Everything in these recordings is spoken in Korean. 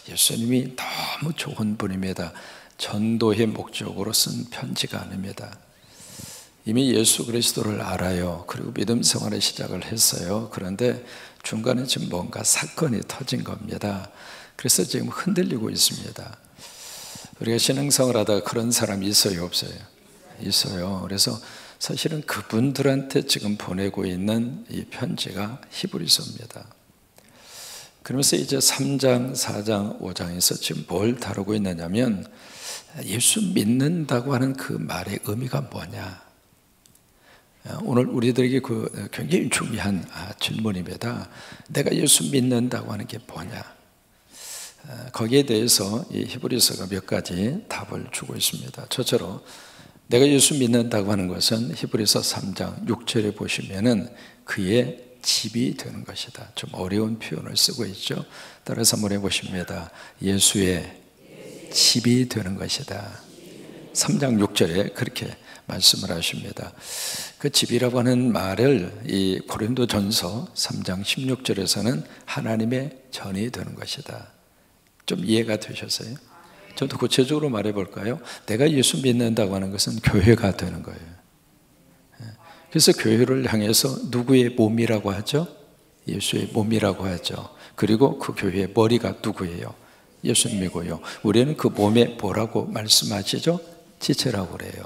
예수님이 너무 좋은 분입니다. 전도의 목적으로 쓴 편지가 아닙니다. 이미 예수 그리스도를 알아요. 그리고 믿음 생활의 시작을 했어요. 그런데 중간에 지금 뭔가 사건이 터진 겁니다. 그래서 지금 흔들리고 있습니다. 우리가 신앙생활 하다가 그런 사람이 있어요, 없어요? 있어요. 그래서 사실은 그분들한테 지금 보내고 있는 이 편지가 히브리서입니다. 그러면서 이제 3장, 4장, 5장에서 지금 뭘 다루고 있느냐면 예수 믿는다고 하는 그 말의 의미가 뭐냐. 오늘 우리들에게 굉장히 중요한 질문입니다. 내가 예수 믿는다고 하는 게 뭐냐. 거기에 대해서 이 히브리서가 몇 가지 답을 주고 있습니다. 첫째로 내가 예수 믿는다고 하는 것은 히브리서 3장 6절에 보시면은 그의 집이 되는 것이다. 좀 어려운 표현을 쓰고 있죠. 따라서 한번 해보십니다. 예수의 집이 되는 것이다. 3장 6절에 그렇게 말씀을 하십니다. 그 집이라고 하는 말을 이 고린도전서 3장 16절에서는 하나님의 전이 되는 것이다. 좀 이해가 되셨어요? 좀 더 구체적으로 말해 볼까요? 내가 예수 믿는다고 하는 것은 교회가 되는 거예요. 그래서 교회를 향해서 누구의 몸이라고 하죠? 예수의 몸이라고 하죠. 그리고 그 교회의 머리가 누구예요? 예수님이고요. 우리는 그 몸에 뭐라고 말씀하시죠? 지체라고 그래요.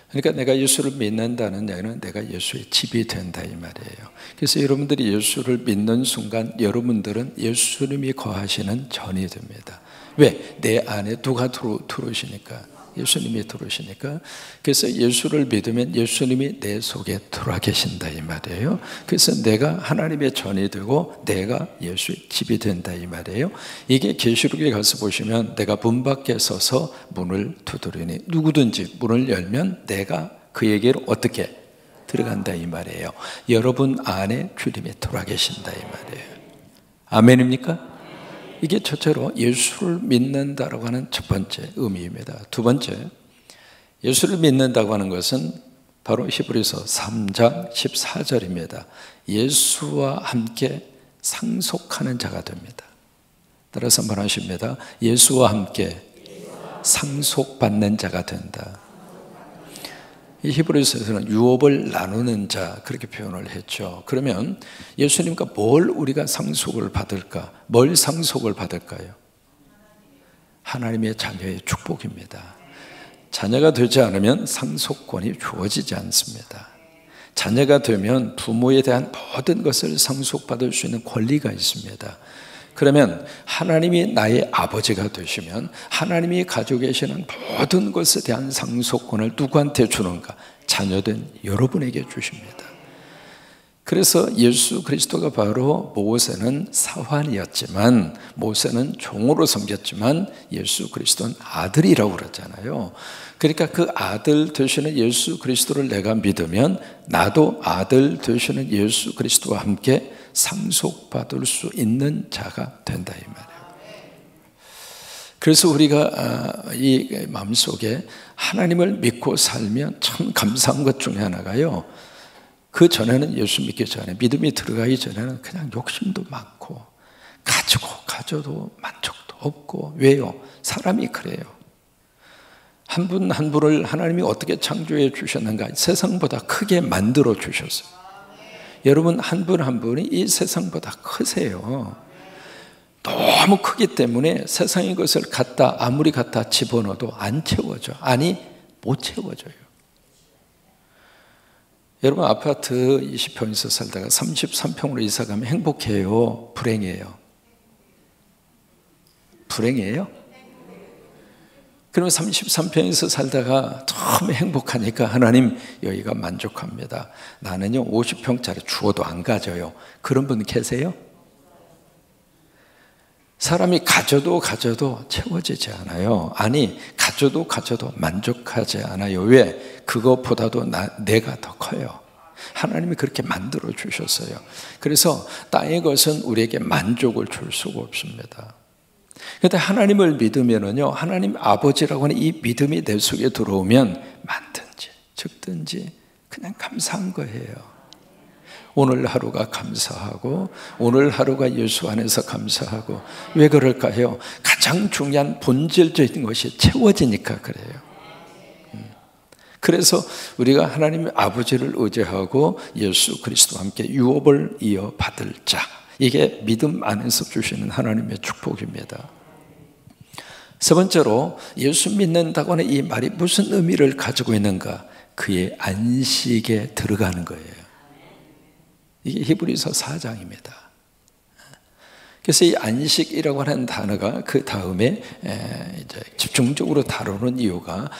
그러니까 내가 예수를 믿는다는 얘기는 내가 예수의 집이 된다 이 말이에요. 그래서 여러분들이 예수를 믿는 순간 여러분들은 예수님이 거하시는 전이 됩니다. 왜? 내 안에 누가 들어오시니까? 예수님이 들어오시니까. 그래서 예수를 믿으면 예수님이 내 속에 들어와 계신다 이 말이에요. 그래서 내가 하나님의 전이 되고 내가 예수의 집이 된다 이 말이에요. 이게 계시록에 가서 보시면 내가 문 밖에 서서 문을 두드리니 누구든지 문을 열면 내가 그에게로 어떻게 들어간다 이 말이에요. 여러분 안에 주님이 들어와 계신다 이 말이에요. 아멘입니까? 이게 첫째로 예수를 믿는다라고 하는 첫 번째 의미입니다. 두 번째, 예수를 믿는다고 하는 것은 바로 히브리서 3장 14절입니다. 예수와 함께 상속하는 자가 됩니다. 따라서 말하십니다. 예수와 함께 상속받는 자가 된다. 이 히브리서에서는 유업을 나누는 자 그렇게 표현을 했죠. 그러면 예수님과 뭘 우리가 상속을 받을까? 뭘 상속을 받을까요? 하나님의 자녀의 축복입니다. 자녀가 되지 않으면 상속권이 주어지지 않습니다. 자녀가 되면 부모에 대한 모든 것을 상속받을 수 있는 권리가 있습니다. 그러면 하나님이 나의 아버지가 되시면 하나님이 가지고 계시는 모든 것에 대한 상속권을 누구한테 주는가? 자녀된 여러분에게 주십니다. 그래서 예수 그리스도가 바로 모세는 사환이었지만 모세는 종으로 섬겼지만 예수 그리스도는 아들이라고 그러잖아요. 그러니까 그 아들 되시는 예수 그리스도를 내가 믿으면 나도 아들 되시는 예수 그리스도와 함께 상속받을 수 있는 자가 된다 이 말이에요. 그래서 우리가 이 마음속에 하나님을 믿고 살면 참 감사한 것 중에 하나가요. 그 전에는 예수 믿기 전에 믿음이 들어가기 전에는 그냥 욕심도 많고 가져도 만족도 없고 왜요? 사람이 그래요. 한 분 한 분을 하나님이 어떻게 창조해 주셨는가? 세상보다 크게 만들어 주셨어요. 여러분 한 분 한 분이 이 세상보다 크세요. 너무 크기 때문에 세상의 것을 아무리 갖다 집어넣어도 안 채워져. 아니 못 채워져요. 여러분 아파트 20평에서 살다가 33평으로 이사 가면 행복해요? 불행해요? 불행해요? 그러면 33평에서 살다가 너무 행복하니까 하나님 여기가 만족합니다. 나는요 50평짜리 주어도 안 가져요. 그런 분 계세요? 사람이 가져도 채워지지 않아요. 아니 가져도 만족하지 않아요. 왜? 그것보다도 내가 더 커요. 하나님이 그렇게 만들어 주셨어요. 그래서 땅의 것은 우리에게 만족을 줄 수가 없습니다. 그런데 하나님을 믿으면은요, 하나님 아버지라고 하는 이 믿음이 내 속에 들어오면 많든지 적든지 그냥 감사한 거예요. 오늘 하루가 감사하고 오늘 하루가 예수 안에서 감사하고. 왜 그럴까요? 가장 중요한 본질적인 것이 채워지니까 그래요. 그래서 우리가 하나님의 아버지를 의지하고 예수 그리스도와 함께 유업을 이어받을 자, 이게 믿음 안에서 주시는 하나님의 축복입니다. 세 번째로, 예수 믿는다고 하는 이 말이 무슨 의미를 가지고 있는가? 그의 안식에 들어가는 거예요. 이게 히브리서 4장입니다. 그래서 이 안식이라고 하는 단어가 그 다음에 이제 집중적으로 다루는 이유가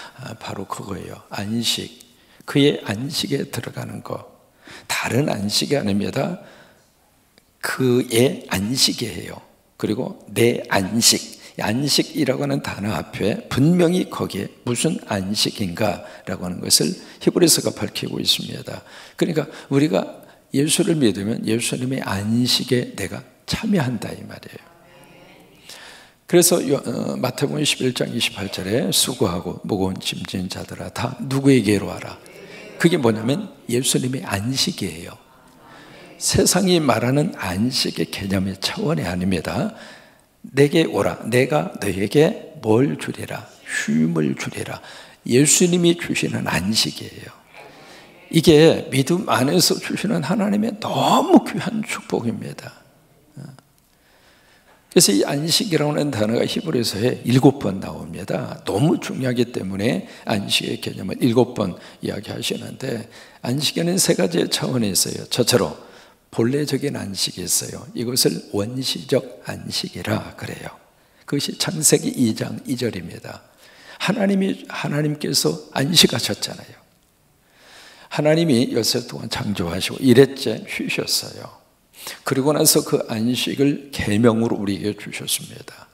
바로 그거예요. 안식, 그의 안식에 들어가는 것. 다른 안식이 아닙니다. 그의 안식이에요. 그리고 내 안식, 안식이라고 하는 단어 앞에 분명히 거기에 무슨 안식인가라고 하는 것을 히브리서가 밝히고 있습니다. 그러니까 우리가 예수를 믿으면 예수님의 안식에 내가 참여한다 이 말이에요. 그래서 마태복음 11장 28절에 수고하고 무거운 짐진 자들아 다 누구에게로 와라. 그게 뭐냐면 예수님의 안식이에요. 세상이 말하는 안식의 개념의 차원이 아닙니다. 내게 오라. 내가 너에게 뭘 주리라? 쉼을 주리라. 예수님이 주시는 안식이에요. 이게 믿음 안에서 주시는 하나님의 너무 귀한 축복입니다. 그래서 이 안식이라고 하는 단어가 히브리서에 7번 나옵니다. 너무 중요하기 때문에 안식의 개념을 7번 이야기하시는데, 안식에는 3가지의 차원이 있어요. 저처럼 본래적인 안식이 있어요. 이것을 원시적 안식이라 그래요. 그것이 창세기 2장 2절입니다. 하나님께서 안식하셨잖아요. 하나님이 엿새 동안 창조하시고 일회째 쉬셨어요. 그리고 나서 그 안식을 계명으로 우리에게 주셨습니다.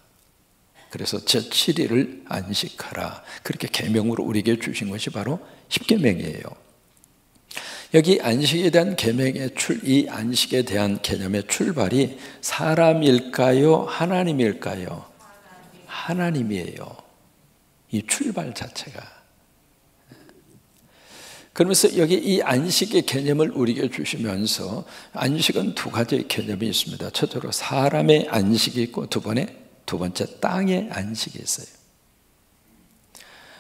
그래서 제7일을 안식하라, 그렇게 계명으로 우리에게 주신 것이 바로 십계명이에요. 여기 안식에 대한 계명의 이 안식에 대한 개념의 출발이 사람일까요? 하나님일까요? 하나님이에요. 이 출발 자체가. 그러면서 여기 이 안식의 개념을 우리에게 주시면서, 안식은 2가지의 개념이 있습니다. 첫째로 사람의 안식이 있고 두 번째 땅의 안식이 있어요.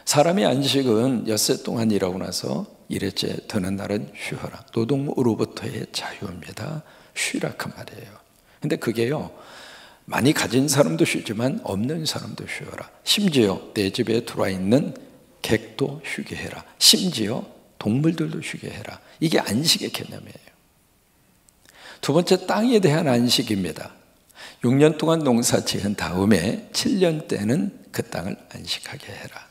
사람의 안식은 엿새 동안 일하고 나서 일회째 드는 날은 쉬어라. 노동으로부터의 자유입니다. 쉬라 그 말이에요. 근데 그게요, 많이 가진 사람도 쉬지만 없는 사람도 쉬어라. 심지어 내 집에 들어와 있는 객도 쉬게 해라. 심지어 동물들도 쉬게 해라. 이게 안식의 개념이에요. 두 번째, 땅에 대한 안식입니다. 6년 동안 농사 지은 다음에 7년 때는 그 땅을 안식하게 해라.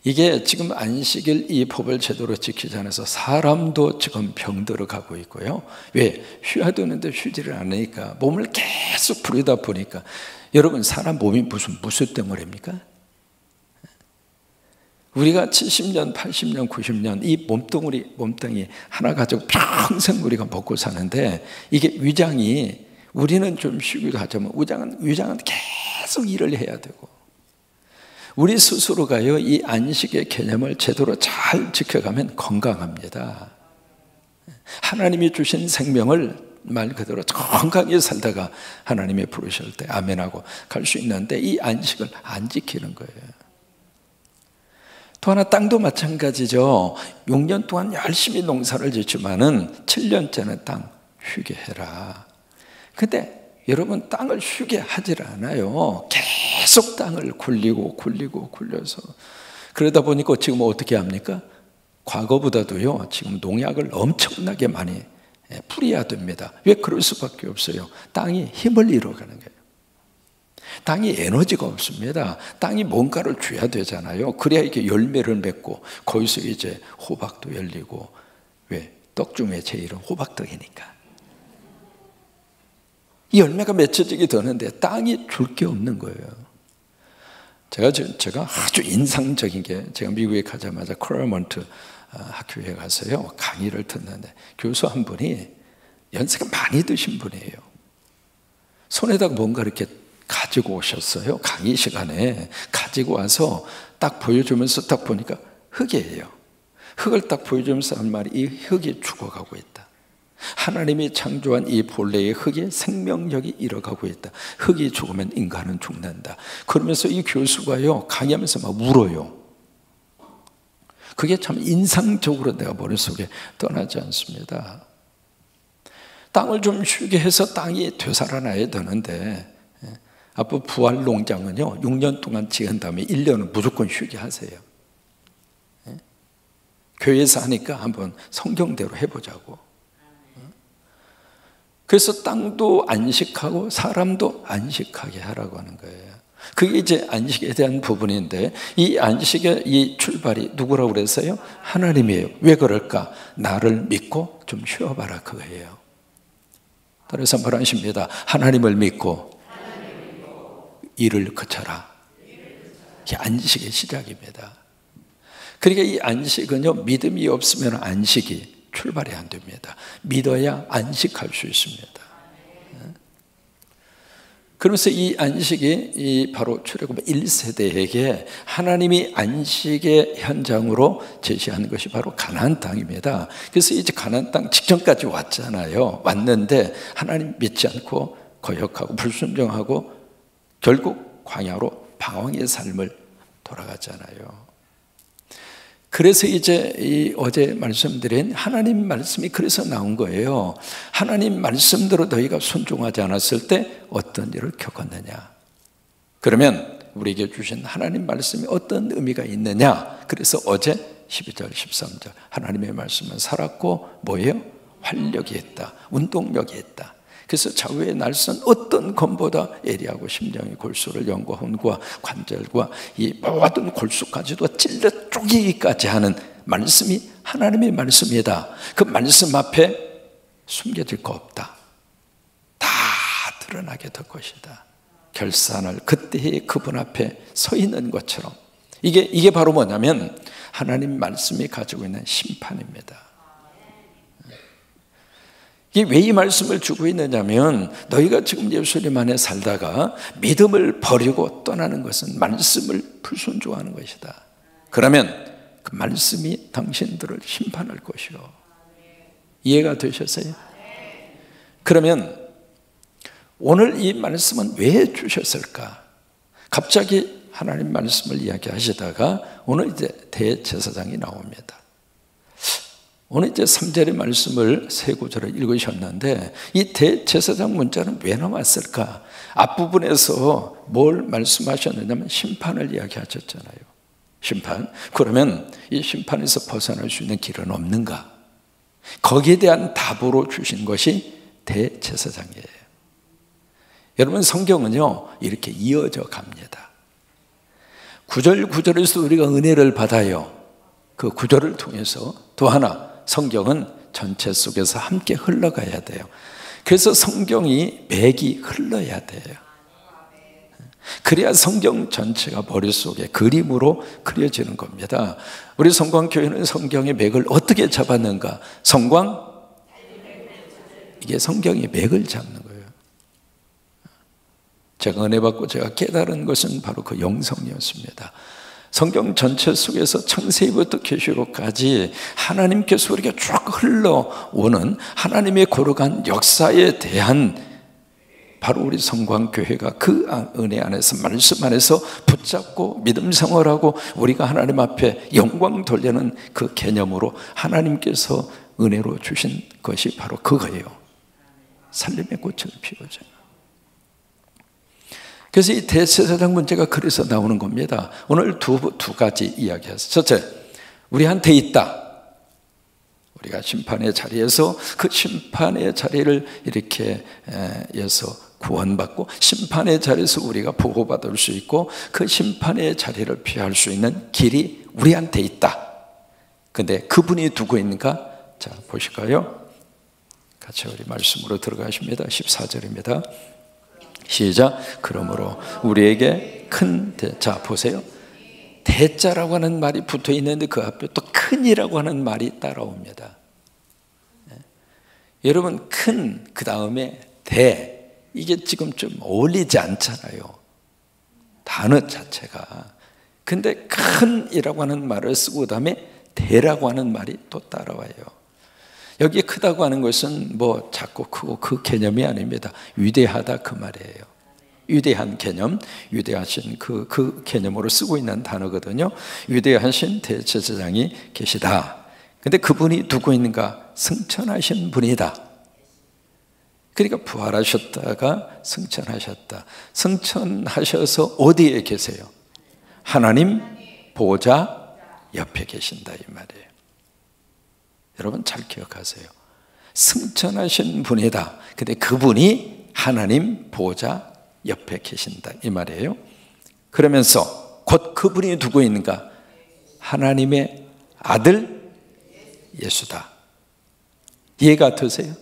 이게 지금 안식일 이 법을 제대로 지키지 않아서 사람도 지금 병들어 가고 있고요. 왜? 쉬어야 되는데 쉬지를 않으니까, 몸을 계속 부리다 보니까. 여러분, 사람 몸이 무슨 덩어리입니까? 우리가 70년, 80년, 90년 이 몸뚱이 하나 가지고 평생 우리가 먹고 사는데, 이게 위장이, 우리는 좀 쉬기도 하지만 위장은 계속 일을 해야 되고, 우리 스스로가요, 이 안식의 개념을 제대로 잘 지켜가면 건강합니다. 하나님이 주신 생명을 말 그대로 건강하게 살다가 하나님이 부르실 때 아멘하고 갈 수 있는데, 이 안식을 안 지키는 거예요. 또 하나, 땅도 마찬가지죠. 6년 동안 열심히 농사를 짓지만은 7년째는 땅 쉬게 해라. 근데 여러분, 땅을 쉬게 하질 않아요. 계속 땅을 굴려서. 그러다 보니까 지금 어떻게 합니까? 과거보다도요, 지금 농약을 엄청나게 많이 뿌려야 됩니다. 왜? 그럴 수밖에 없어요. 땅이 힘을 잃어가는 거예요. 땅이 에너지가 없습니다. 땅이 뭔가를 줘야 되잖아요. 그래야 이렇게 열매를 맺고, 거기서 이제 호박도 열리고. 왜? 떡 중에 제일은 호박떡이니까. 이 열매가 맺혀지게 되는데 땅이 줄 게 없는 거예요. 제가 아주 인상적인 게, 제가 미국에 가자마자 클래먼트 학교에 가서요, 강의를 듣는데 교수 한 분이 연세가 많이 드신 분이에요. 손에다가 뭔가 이렇게 가지고 오셨어요. 강의 시간에 가지고 와서 딱 보여주면서 딱 보니까 흙이에요. 흙을 딱 보여주면서 한 말이, 이 흙이 죽어가고 있다. 하나님이 창조한 이 본래의 흙에 생명력이 일어가고 있다. 흙이 죽으면 인간은 죽는다. 그러면서 이 교수가요, 강의하면서 막 울어요. 그게 참 인상적으로 내가 머릿속에 떠나지 않습니다. 땅을 좀 쉬게 해서 땅이 되살아나야 되는데, 앞으로 부활 농장은요 6년 동안 지은 다음에 1년은 무조건 쉬게 하세요. 교회에서 하니까 한번 성경대로 해보자고. 그래서 땅도 안식하고 사람도 안식하게 하라고 하는 거예요. 그게 이제 안식에 대한 부분인데, 이 안식의 이 출발이 누구라고 그랬어요? 하나님이에요. 왜 그럴까? 나를 믿고 좀 쉬어봐라 그거예요. 따라서 말하십니다. 하나님을 믿고 일을 그쳐라. 이게 안식의 시작입니다. 그러니까 이 안식은요, 믿음이 없으면 안식이 출발이 안 됩니다. 믿어야 안식할 수 있습니다. 그러면서 이 안식이 이 바로 출애굽 1세대에게 하나님이 안식의 현장으로 제시한 것이 바로 가나안 땅입니다. 그래서 이제 가나안 땅 직전까지 왔잖아요. 왔는데 하나님 믿지 않고 거역하고 불순종하고 결국 광야로 방황의 삶을 돌아갔잖아요. 그래서 이제 이 어제 말씀드린 하나님 말씀이 그래서 나온 거예요. 하나님 말씀대로 너희가 순종하지 않았을 때 어떤 일을 겪었느냐. 그러면 우리에게 주신 하나님 말씀이 어떤 의미가 있느냐. 그래서 어제 12절 13절 하나님의 말씀은 살았고 뭐예요? 활력이 있다, 운동력이 있다. 그래서 좌우의 날선 어떤 검보다 예리하고 심장의 골수를 영과 혼과 관절과 이 모든 골수까지도 찔러 쪼개기까지 하는 말씀이 하나님의 말씀이다. 그 말씀 앞에 숨겨질 거 없다. 다 드러나게 될 것이다. 결산을 그때의 그분 앞에 서 있는 것처럼, 이게 바로 뭐냐면 하나님 말씀이 가지고 있는 심판입니다. 이게 왜 이 말씀을 주고 있느냐면, 너희가 지금 예수님 안에 살다가 믿음을 버리고 떠나는 것은 말씀을 불순종하는 것이다. 그러면 그 말씀이 당신들을 심판할 것이요. 이해가 되셨어요? 그러면 오늘 이 말씀은 왜 주셨을까? 갑자기 하나님 말씀을 이야기하시다가 오늘 이제 대제사장이 나옵니다. 오늘 이제 3절의 말씀을 세 구절을 읽으셨는데, 이 대제사장 문자는 왜 나왔을까? 앞부분에서 뭘 말씀하셨느냐면 심판을 이야기하셨잖아요. 심판. 그러면 이 심판에서 벗어날 수 있는 길은 없는가? 거기에 대한 답으로 주신 것이 대제사장이에요. 여러분, 성경은요 이렇게 이어져 갑니다. 구절 구절에서 우리가 은혜를 받아요. 그 구절을 통해서 또 하나, 성경은 전체 속에서 함께 흘러가야 돼요. 그래서 성경이 맥이 흘러야 돼요. 그래야 성경 전체가 머릿속에 그림으로 그려지는 겁니다. 우리 성광교회는 성경의 맥을 어떻게 잡았는가? 성광? 이게 성경의 맥을 잡는 거예요. 제가 은혜 받고 제가 깨달은 것은 바로 그 영성이었습니다. 성경 전체 속에서 창세기부터 계시록까지 하나님께서 우리가 쭉 흘러오는 하나님의 거룩한 역사에 대한 바로 우리 성광교회가 그 은혜 안에서, 말씀 안에서 붙잡고 믿음 생활하고 우리가 하나님 앞에 영광 돌리는 그 개념으로 하나님께서 은혜로 주신 것이 바로 그거예요. 살림의 꽃을 피우자. 그래서 이 대제사장 문제가 그래서 나오는 겁니다. 오늘 두 가지 이야기했어요. 첫째, 우리한테 있다. 우리가 심판의 자리에서 그 심판의 자리를 이렇게 해서 구원받고 심판의 자리에서 우리가 보호받을 수 있고 그 심판의 자리를 피할 수 있는 길이 우리한테 있다. 근데 그분이 누구인가? 자, 보실까요? 같이 우리 말씀으로 들어가십니다. 14절입니다. 시작. 그러므로 우리에게 큰 대, 자 보세요. 대자라고 하는 말이 붙어 있는데 그 앞에 또 큰이라고 하는 말이 따라옵니다. 여러분, 큰 그 다음에 대, 이게 지금 좀 어울리지 않잖아요, 단어 자체가. 근데 큰이라고 하는 말을 쓰고 그 다음에 대라고 하는 말이 또 따라와요. 여기 크다고 하는 것은 뭐 작고 크고 그 개념이 아닙니다. 위대하다 그 말이에요. 위대한 개념, 위대하신 그 개념으로 쓰고 있는 단어거든요. 위대하신 대제사장이 계시다. 근데 그분이 누구인가? 승천하신 분이다. 그러니까 부활하셨다가 승천하셨다. 승천하셔서 어디에 계세요? 하나님 보좌 옆에 계신다 이 말이에요. 여러분 잘 기억하세요. 승천하신 분이다. 근데 그분이 하나님 보좌 옆에 계신다 이 말이에요. 그러면서 곧 그분이 누구인가? 하나님의 아들 예수다. 이해가 되세요?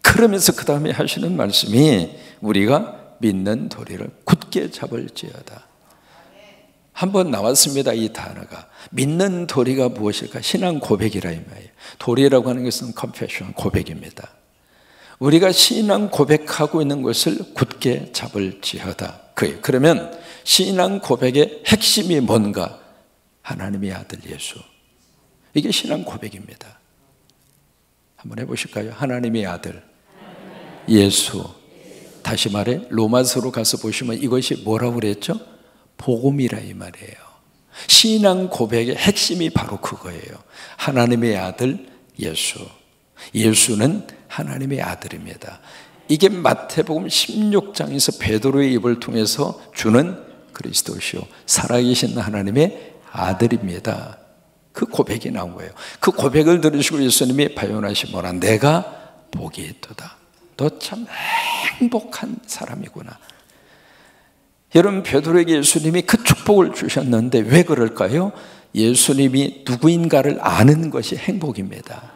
그러면서 그 다음에 하시는 말씀이 우리가 믿는 도리를 굳게 잡을지어다. 한번 나왔습니다. 이 단어가 믿는 도리가 무엇일까? 신앙 고백이라 이 말이에요. 도리라고 하는 것은 confession, 고백입니다. 우리가 신앙 고백하고 있는 것을 굳게 잡을지어다. 그러면 신앙 고백의 핵심이 뭔가? 하나님의 아들 예수. 이게 신앙 고백입니다. 한번 해보실까요? 하나님의 아들 예수. 다시 말해 로마서로 가서 보시면 이것이 뭐라고 그랬죠? 복음이라 이 말이에요. 신앙 고백의 핵심이 바로 그거예요. 하나님의 아들 예수. 예수는 하나님의 아들입니다. 이게 마태복음 16장에서 베드로의 입을 통해서 주는 그리스도시요 살아계신 하나님의 아들입니다. 그 고백이 나온 거예요. 그 고백을 들으시고 예수님이 발언하시므라 내가 복이 있도다. 너 참 행복한 사람이구나. 여러분 베드로에게 예수님이 그 축복을 주셨는데 왜 그럴까요? 예수님이 누구인가를 아는 것이 행복입니다.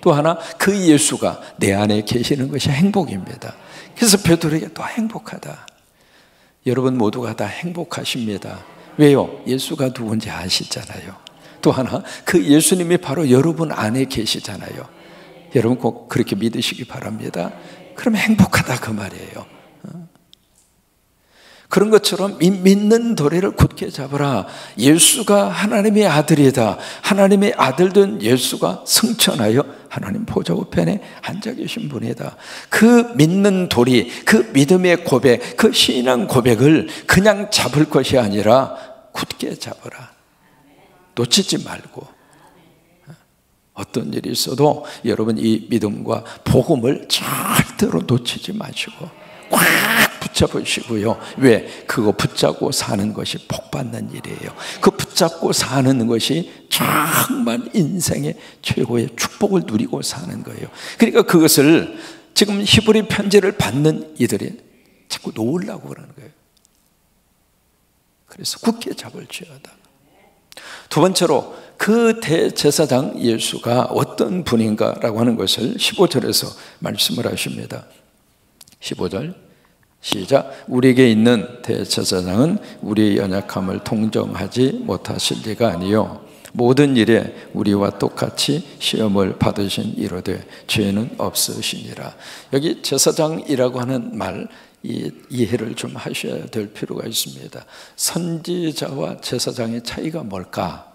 또 하나 그 예수가 내 안에 계시는 것이 행복입니다. 그래서 베드로에게 또 행복하다. 여러분 모두가 다 행복하십니다. 왜요? 예수가 누군지 아시잖아요. 또 하나 그 예수님이 바로 여러분 안에 계시잖아요. 여러분 꼭 그렇게 믿으시기 바랍니다. 그럼 행복하다 그 말이에요. 그런 것처럼 믿는 도리를 굳게 잡으라. 예수가 하나님의 아들이다. 하나님의 아들된 예수가 승천하여 하나님 보좌 우편에 앉아 계신 분이다. 그 믿는 도리, 그 믿음의 고백, 그 신앙 고백을 그냥 잡을 것이 아니라 굳게 잡으라. 놓치지 말고. 어떤 일이 있어도 여러분 이 믿음과 복음을 절대로 놓치지 마시고 꽉 붙잡으시고요. 왜? 그거 붙잡고 사는 것이 복받는 일이에요. 그 붙잡고 사는 것이 정말 인생의 최고의 축복을 누리고 사는 거예요. 그러니까 그것을 지금 히브리 편지를 받는 이들이 자꾸 놓으려고 그러는 거예요. 그래서 굳게 잡을지어다. 두 번째로 그 대제사장 예수가 어떤 분인가라고 하는 것을 15절에서 말씀을 하십니다. 15절 시작. 우리에게 있는 대제사장은 우리의 연약함을 통정하지 못하실 리가 아니요 모든 일에 우리와 똑같이 시험을 받으신 이로되 죄는 없으시니라. 여기 제사장이라고 하는 말 이해를 좀 하셔야 될 필요가 있습니다. 선지자와 제사장의 차이가 뭘까?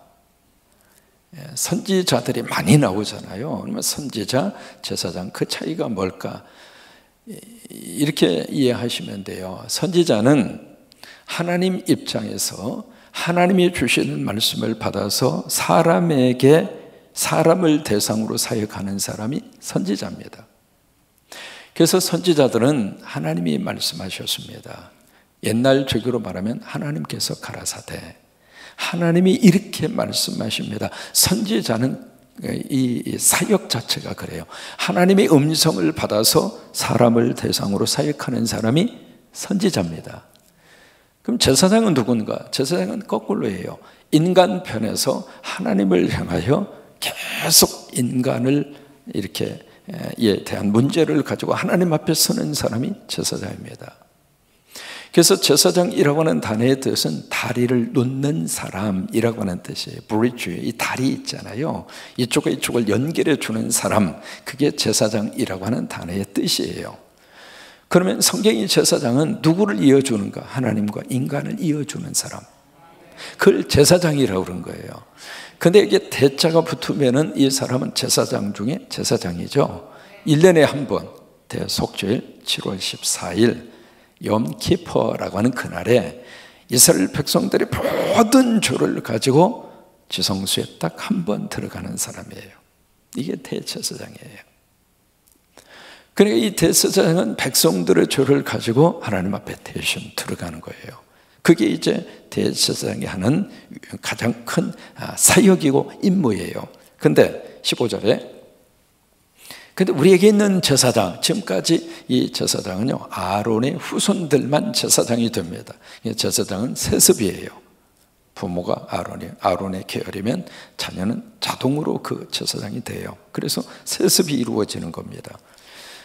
선지자들이 많이 나오잖아요. 그러면 선지자, 제사장 그 차이가 뭘까? 이렇게 이해하시면 돼요. 선지자는 하나님 입장에서 하나님이 주시는 말씀을 받아서 사람에게 사람을 대상으로 사역하는 사람이 선지자입니다. 그래서 선지자들은 하나님이 말씀하셨습니다. 옛날 저기로 말하면 하나님께서 가라사대 하나님이 이렇게 말씀하십니다. 선지자는 이 사역 자체가 그래요. 하나님의 음성을 받아서 사람을 대상으로 사역하는 사람이 선지자입니다. 그럼 제사장은 누군가? 제사장은 거꾸로예요. 인간 편에서 하나님을 향하여 계속 인간을 이렇게 에 대한 문제를 가지고 하나님 앞에 서는 사람이 제사장입니다. 그래서 제사장이라고 하는 단어의 뜻은 다리를 놓는 사람이라고 하는 뜻이에요. 브리지, 이 다리 있잖아요. 이쪽과 이쪽을 연결해 주는 사람, 그게 제사장이라고 하는 단어의 뜻이에요. 그러면 성경의 제사장은 누구를 이어주는가? 하나님과 인간을 이어주는 사람. 그걸 제사장이라고 그런 거예요. 근데 이게 대자가 붙으면은 이 사람은 제사장 중에 제사장이죠. 1년에 한 번, 대속죄일 7월 14일 염키퍼라고 하는 그날에 이스라엘 백성들이 모든 죄를 가지고 지성소에 딱 한 번 들어가는 사람이에요. 이게 대제사장이에요. 그러니까 이 대제사장은 백성들의 죄를 가지고 하나님 앞에 대신 들어가는 거예요. 그게 이제 대제사장이 하는 가장 큰 사역이고 임무예요. 근데 15절에 근데 우리에게 있는 제사장, 지금까지 이 제사장은요, 아론의 후손들만 제사장이 됩니다. 제사장은 세습이에요. 부모가 아론의 계열이면 자녀는 자동으로 그 제사장이 돼요. 그래서 세습이 이루어지는 겁니다.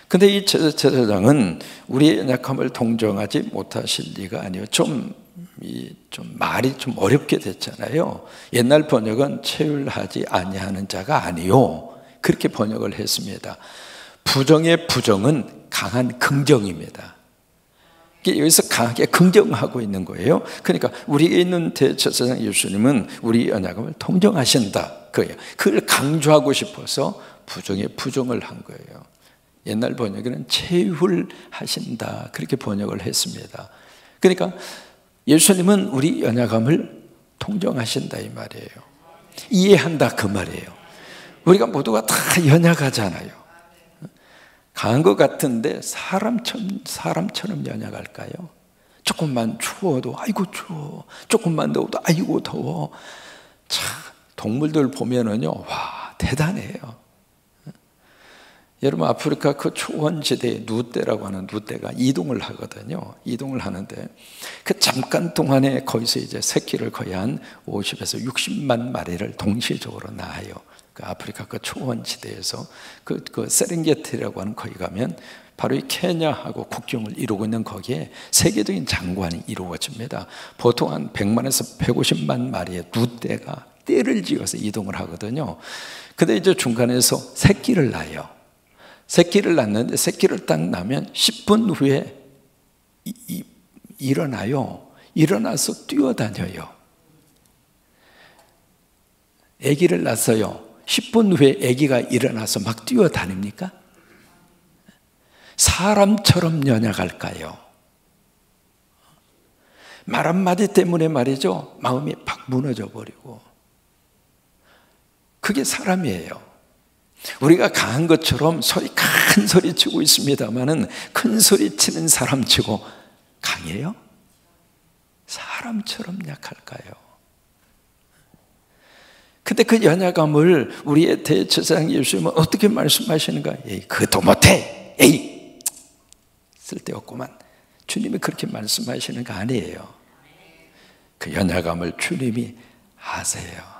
근데 이 제사장은 우리의 연약함을 동정하지 못하실 리가 아니에요. 좀 말이 좀 어렵게 됐잖아요. 옛날 번역은 체휼하지 아니하는 자가 아니요, 그렇게 번역을 했습니다. 부정의 부정은 강한 긍정입니다. 여기서 강하게 긍정하고 있는 거예요. 그러니까 우리에게 있는 대제사장 예수님은 우리 연약함을 통정하신다, 그거예요. 그걸 강조하고 싶어서 부정의 부정을 한 거예요. 옛날 번역에는 체휼하신다, 그렇게 번역을 했습니다. 그러니까 예수님은 우리 연약함을 통정하신다 이 말이에요. 이해한다 그 말이에요. 우리가 모두가 다 연약하잖아요. 강한 것 같은데 사람처럼 연약할까요? 조금만 추워도 아이고 추워, 조금만 더워도 아이고 더워. 참 동물들 보면은요, 와 대단해요. 여러분 아프리카 그 초원지대에 누떼라고 하는 누떼가 이동을 하거든요. 이동을 하는데 그 잠깐 동안에 거기서 이제 새끼를 거의 한 50에서 60만 마리를 동시적으로 낳아요. 그 아프리카 그 초원지대에서 그 세렝게티라고 하는 거기 가면 바로 이 케냐하고 국경을 이루고 있는 거기에 세계적인 장관이 이루어집니다. 보통 한 100만에서 150만 마리의 누떼가 떼를 지어서 이동을 하거든요. 근데 이제 중간에서 새끼를 낳아요. 새끼를 낳는데 새끼를 딱 낳으면 10분 후에 일어나요. 일어나서 뛰어다녀요. 아기를 낳았어요. 10분 후에 아기가 일어나서 막 뛰어다닙니까? 사람처럼 연약할까요? 말 한마디 때문에 말이죠, 마음이 팍 무너져 버리고. 그게 사람이에요. 우리가 강한 것처럼 큰 소리 치고 있습니다만은 큰 소리 치는 사람치고 강해요? 사람처럼 약할까요? 근데 그 연약함을 우리의 대제사장 예수님은 어떻게 말씀하시는가? 에이, 그것도 못해. 에이, 쓸데없구만. 주님이 그렇게 말씀하시는 거 아니에요. 그 연약함을 주님이 아세요.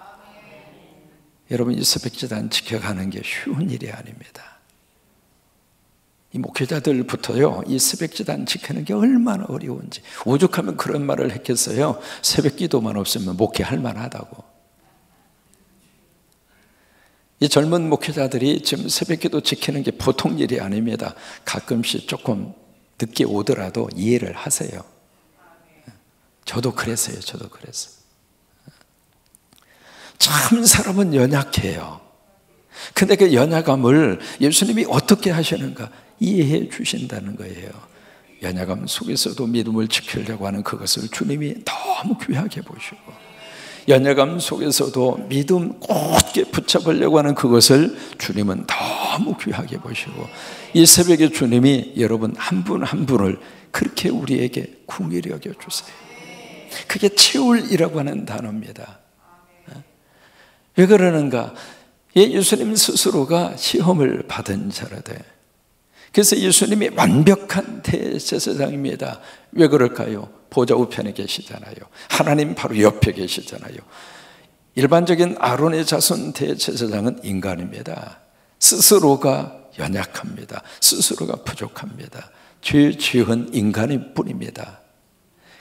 여러분 이 새벽제단 지켜가는 게 쉬운 일이 아닙니다. 이 목회자들부터요, 이 새벽제단 지키는 게 얼마나 어려운지. 오죽하면 그런 말을 했겠어요. 새벽기도만 없으면 목회할 만하다고. 이 젊은 목회자들이 지금 새벽기도 지키는 게 보통 일이 아닙니다. 가끔씩 조금 늦게 오더라도 이해를 하세요. 저도 그랬어요. 참 사람은 연약해요. 근데 그 연약함을 예수님이 어떻게 하시는가 이해해 주신다는 거예요. 연약함 속에서도 믿음을 지키려고 하는 그것을 주님이 너무 귀하게 보시고, 연약함 속에서도 믿음 굳게 붙잡으려고 하는 그것을 주님은 너무 귀하게 보시고, 이 새벽에 주님이 여러분 한 분 한 분을 그렇게 우리에게 궁일히 여겨주세요. 그게 체울이라고 하는 단어입니다. 왜 그러는가? 예수님 스스로가 시험을 받은 자라되, 그래서 예수님이 완벽한 대제사장입니다. 왜 그럴까요? 보좌 우편에 계시잖아요. 하나님 바로 옆에 계시잖아요. 일반적인 아론의 자손 대제사장은 인간입니다. 스스로가 연약합니다. 스스로가 부족합니다. 죄 지은 인간일 뿐입니다.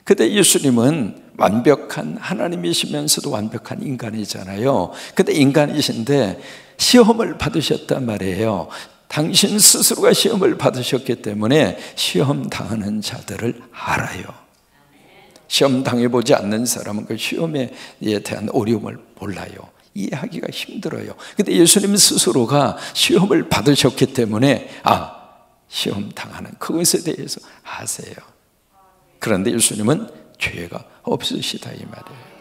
근데 예수님은 완벽한 하나님이시면서도 완벽한 인간이잖아요. 근데 인간이신데 시험을 받으셨단 말이에요. 당신 스스로가 시험을 받으셨기 때문에 시험 당하는 자들을 알아요. 시험 당해보지 않는 사람은 그 시험에 대한 어려움을 몰라요. 이해하기가 힘들어요. 근데 예수님 스스로가 시험을 받으셨기 때문에 시험 당하는 그것에 대해서 아세요. 그런데 예수님은 죄가 없으시다 이 말이에요.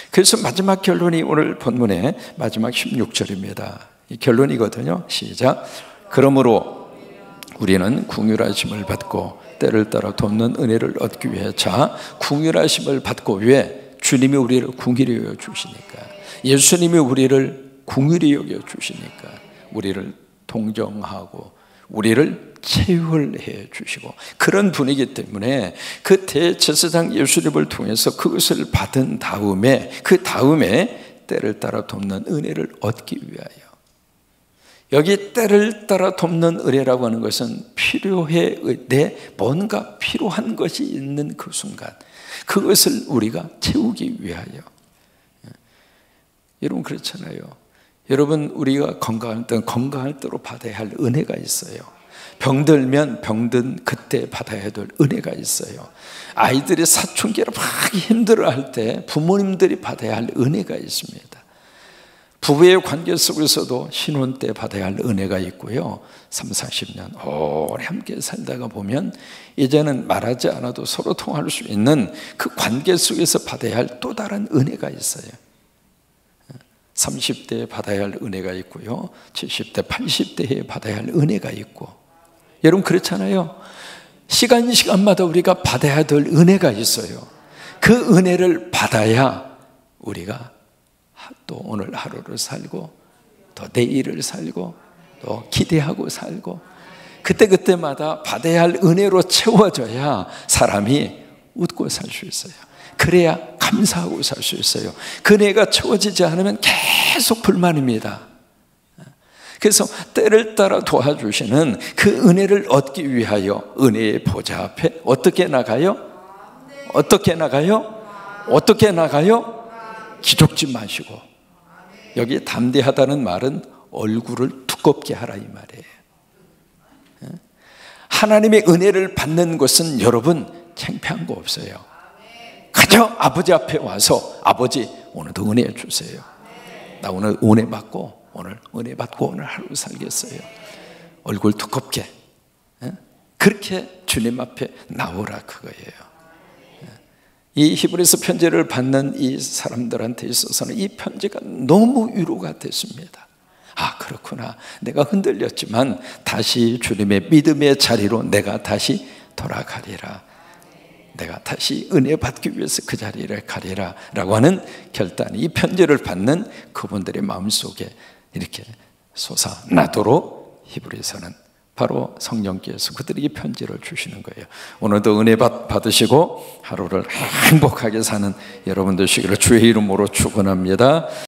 그래서 마지막 결론이 오늘 본문의 마지막 16절입니다. 이 결론이거든요. 시작. 그러므로 우리는 궁휼하심을 받고 때를 따라 돕는 은혜를 얻기 위해 궁휼하심을 받고 왜? 주님이 우리를 궁휼히 여겨 주시니까, 예수님이 우리를 궁휼히 여겨 주시니까 우리를 동정하고 우리를 체휼해 주시고 그런 분이기 때문에 그 대제사장 예수님을 통해서 그것을 받은 다음에 그 다음에 때를 따라 돕는 은혜를 얻기 위하여, 여기 때를 따라 돕는 은혜라고 하는 것은 필요해, 내 뭔가 필요한 것이 있는 그 순간 그것을 우리가 채우기 위하여. 여러분 그렇잖아요. 여러분 우리가 건강할 때는 건강할 대로 받아야 할 은혜가 있어요. 병들면 병든 그때 받아야 될 은혜가 있어요. 아이들이 사춘기로 막 힘들어할 때 부모님들이 받아야 할 은혜가 있습니다. 부부의 관계 속에서도 신혼 때 받아야 할 은혜가 있고요. 30, 40년 오래 함께 살다가 보면 이제는 말하지 않아도 서로 통할 수 있는 그 관계 속에서 받아야 할 또 다른 은혜가 있어요. 30대에 받아야 할 은혜가 있고요. 70대, 80대에 받아야 할 은혜가 있고. 여러분 그렇잖아요. 시간마다 우리가 받아야 될 은혜가 있어요. 그 은혜를 받아야 우리가 또 오늘 하루를 살고 또 내일을 살고 또 기대하고 살고 그때마다 받아야 할 은혜로 채워져야 사람이 웃고 살 수 있어요. 그래야 감사하고 살 수 있어요. 그 은혜가 채워지지 않으면 계속 불만입니다. 그래서 때를 따라 도와주시는 그 은혜를 얻기 위하여 은혜의 보좌 앞에 어떻게 나가요? 어떻게 나가요? 어떻게 나가요? 기죽지 마시고. 여기 담대하다는 말은 얼굴을 두껍게 하라 이 말이에요. 하나님의 은혜를 받는 것은 여러분 창피한 거 없어요. 가져 아버지 앞에 와서 아버지 오늘도 은혜 주세요. 나 오늘 은혜 받고 오늘 하루 살겠어요. 얼굴 두껍게 그렇게 주님 앞에 나오라 그거예요. 이 히브리서 편지를 받는 이 사람들한테 있어서는 이 편지가 너무 위로가 됐습니다. 그렇구나. 내가 흔들렸지만 다시 주님의 믿음의 자리로 내가 다시 돌아가리라. 내가 다시 은혜 받기 위해서 그 자리를 가리라 라고 하는 결단이 이 편지를 받는 그분들의 마음속에 이렇게 솟아나도록 히브리서는 바로 성령께서 그들에게 편지를 주시는 거예요. 오늘도 은혜 받으시고 하루를 행복하게 사는 여러분 되시기를 주의 이름으로 축원합니다.